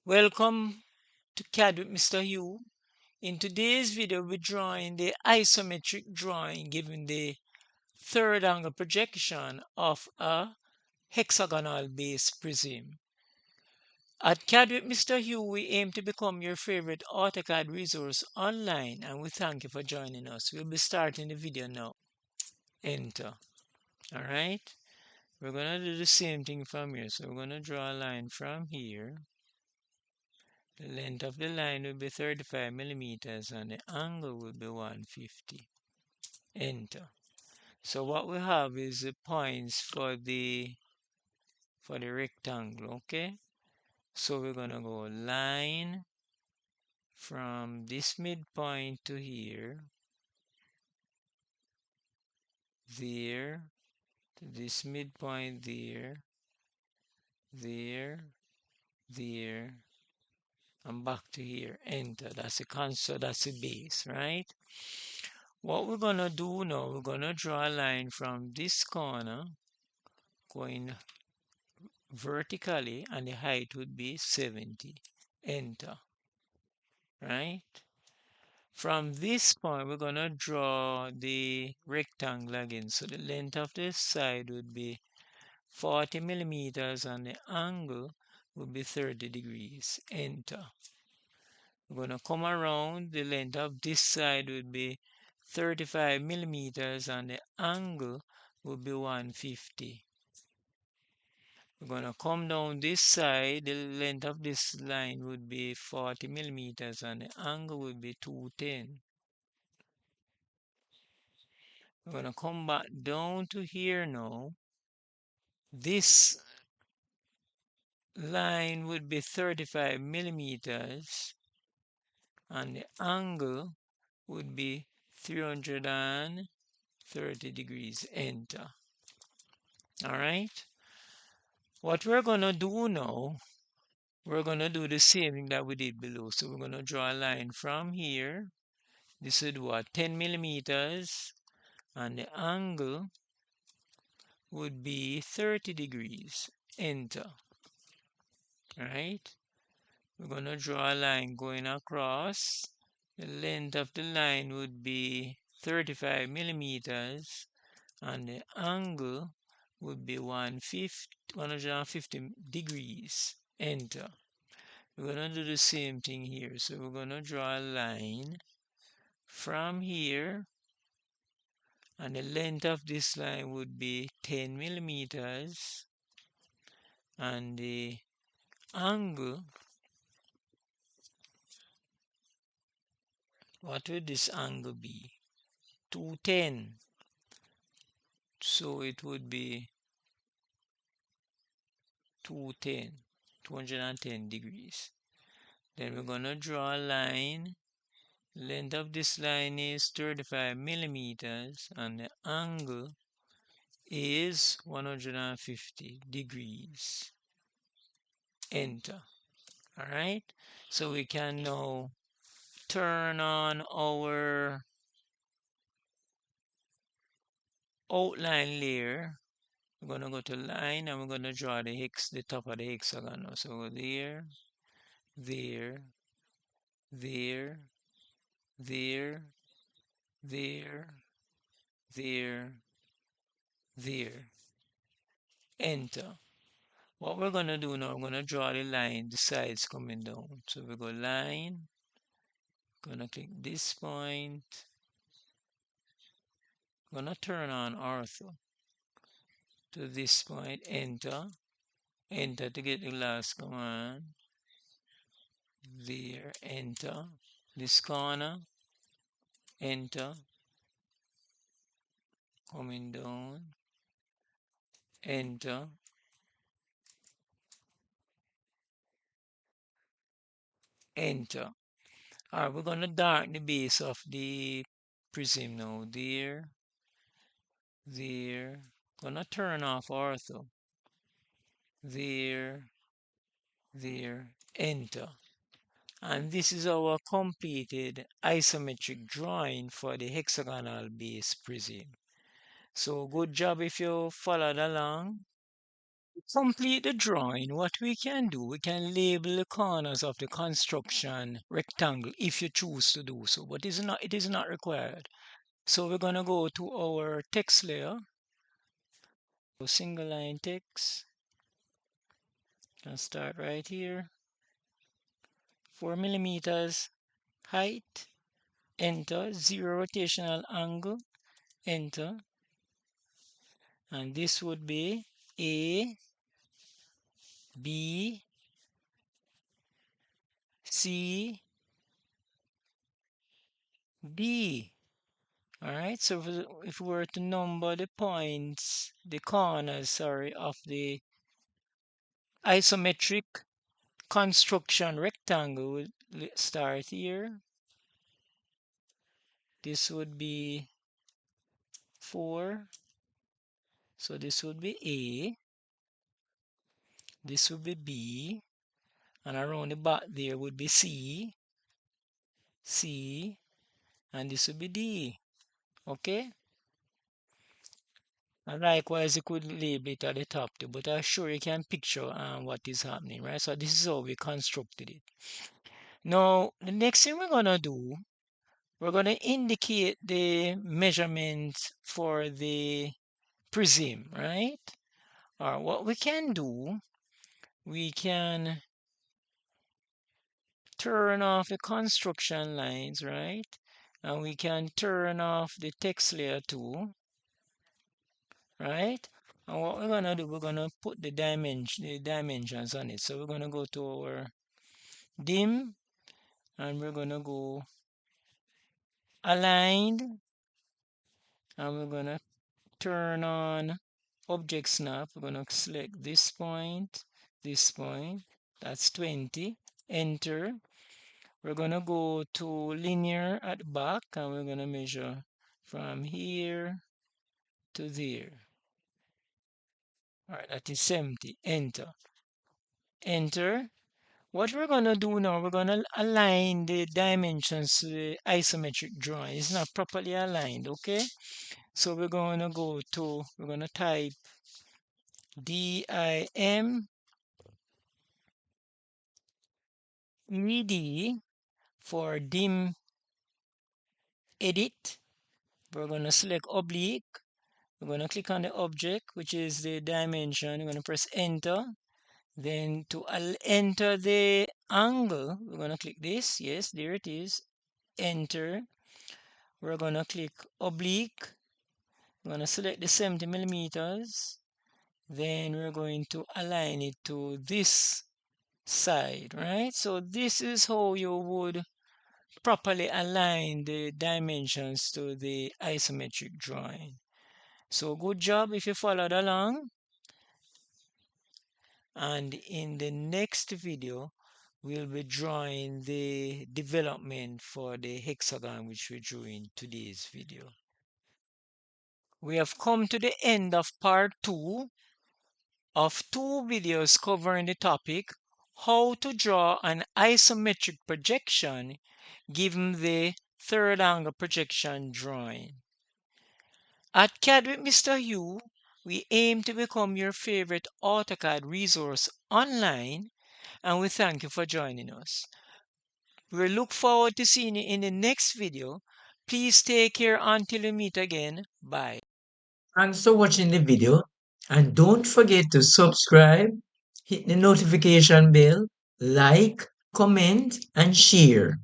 Welcome to CAD with Mr. Hew. In today's video, we're drawing the isometric drawing giving the third angle projection of a hexagonal base prism. At CAD with Mr. Hew, we aim to become your favorite AutoCAD resource online, and we thank you for joining us. We'll be starting the video now. Enter. All right. We're going to do the same thing from here. So we're going to draw a line from here. The length of the line will be 35 millimeters and the angle will be 150. Enter. So what we have is the points for the rectangle, okay? So we're gonna go line from this midpoint to here, there, to this midpoint there, there, there, and back to here. Enter. That's the console, that's the base, right? What we're gonna do now, we're gonna draw a line from this corner going vertically, and the height would be 70. Enter. Right? From this point, we're gonna draw the rectangle again. So the length of this side would be 40 millimeters and the angle would be 30 degrees. Enter. We're going to come around. The length of this side would be 35 millimeters and the angle would be 150. We're going to come down this side. The length of this line would be 40 millimeters and the angle would be 210. We're going to come back down to here now. This line would be 35 millimeters and the angle would be 330 degrees. Enter. All right. What we're going to do now, we're going to do the same thing that we did below. So we're going to draw a line from here. This would what? 10 millimeters. And the angle would be 30 degrees. Enter. All right. We're going to draw a line going across. The length of the line would be 35 millimeters. And the angle would be 150 degrees. Enter. We're going to do the same thing here. So we're going to draw a line from here, and the length of this line would be 10 millimeters, and the angle, what would this angle be? 210. So it would be 210 degrees. Then we're going to draw a line. Length of this line is 35 millimeters and the angle is 150 degrees. Enter. All right. So we can now turn on our outline layer. We're going to go to line and we're going to draw the top of the hexagon. So go there, there, there, there, there, there, there. Enter. What we're going to do now, we're going to draw the line, the sides coming down. So we go line, going to click this point, going to turn on ortho to this point, enter, enter to get the last command, there, enter, this corner, enter, coming down, enter, enter. All right, we're going to darken the base of the prism now, there, there, gonna turn off ortho, there, there, enter. And this is our completed isometric drawing for the hexagonal base prism. So good job if you followed along. Complete the drawing, what we can do, we can label the corners of the construction rectangle if you choose to do so, but it is not required. So we're going to go to our text layer, single line text, and start right here, 4 millimeters height, enter, 0 rotational angle, enter, and this would be A, B, C, D. All right, so if we were to number the points, the corners, sorry, of the isometric construction rectangle, let's start here. This would be 4. So this would be A. This would be B. And around the back there would be C. C. And this would be D. Okay? And likewise, you could label it at the top too, but I'm sure you can picture what is happening, right? So this is how we constructed it. Now, the next thing we're going to do, we're going to indicate the measurements for the prism, right? Or what we can do, we can turn off the construction lines, right? And we can turn off the text layer too, right? And what we're gonna do, we're gonna put the dimensions on it. So we're gonna go to our dim, and we're gonna go aligned, and we're gonna turn on object snap. We're gonna select this point, that's 20, enter. We're gonna go to linear at the back, and we're gonna measure from here to there. All right, that is 70, enter. Enter. What we're gonna do now, we're gonna align the dimensions to the isometric drawing. It's not properly aligned, okay? So we're gonna type DIM ED for dim edit. We're gonna select oblique. We're gonna click on the object, which is the dimension. We're gonna press enter. Then to enter the angle, we're gonna click this. Yes, there it is. Enter. We're gonna click oblique. We're gonna select the 70 millimeters. Then we're going to align it to this side, right? So this is how you would properly align the dimensions to the isometric drawing. So good job if you followed along. And in the next video, we'll be drawing the development for the hexagon which we drew in today's video. We have come to the end of part 2 of 2 videos covering the topic how to draw an isometric projection given the third angle projection drawing. At CAD with Mr. Hew, we aim to become your favorite AutoCAD resource online, and we thank you for joining us. We look forward to seeing you in the next video. Please take care until we meet again. Bye. Thanks for watching the video, and don't forget to subscribe, hit the notification bell, like, comment, and share.